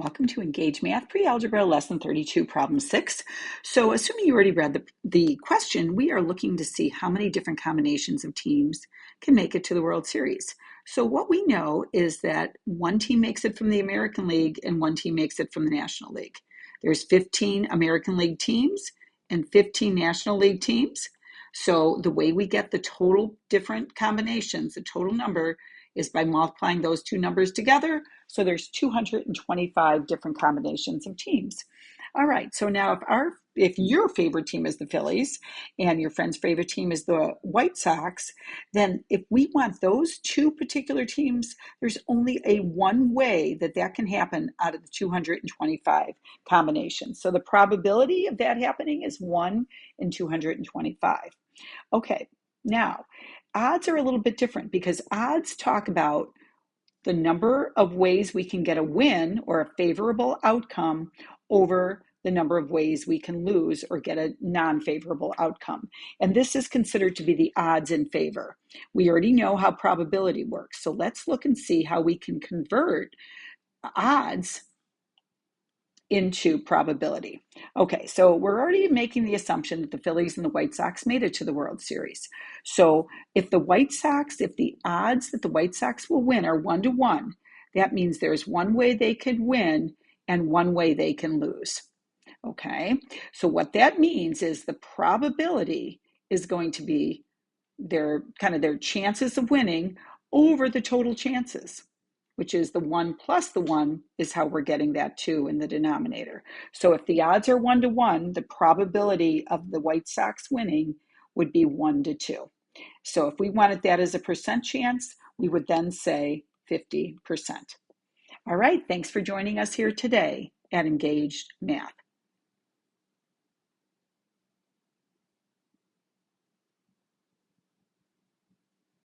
Welcome to Engage Math Pre-Algebra Lesson 32, Problem 6. So assuming you already read the question, we are looking to see how many different combinations of teams can make it to the World Series. So what we know is that one team makes it from the American League and one team makes it from the National League. There's 15 American League teams and 15 National League teams. So the way we get the total different combinations, the total number, is by multiplying those two numbers together. So there's 225 different combinations of teams. All right, so now if your favorite team is the Phillies and your friend's favorite team is the White Sox, then if we want those two particular teams, there's only a one way that can happen out of the 225 combinations. So the probability of that happening is 1 in 225. Okay, now odds are a little bit different because odds talk about the number of ways we can get a win or a favorable outcome over the number of ways we can lose or get a non-favorable outcome. And this is considered to be the odds in favor. We already know how probability works. So let's look and see how we can convert odds into probability. Okay, so we're already making the assumption that the Phillies and the White Sox made it to the World Series. So if the odds that the White Sox will win are 1-to-1, that means there's one way they could win and one way they can lose. Okay, so what that means is the probability is going to be their chances of winning over the total chances, which is the 1 plus the 1 is how we're getting that 2 in the denominator. So if the odds are 1-to-1, the probability of the White Sox winning would be 1-to-2. So if we wanted that as a percent chance, we would then say 50%. All right, thanks for joining us here today at Engaged Math.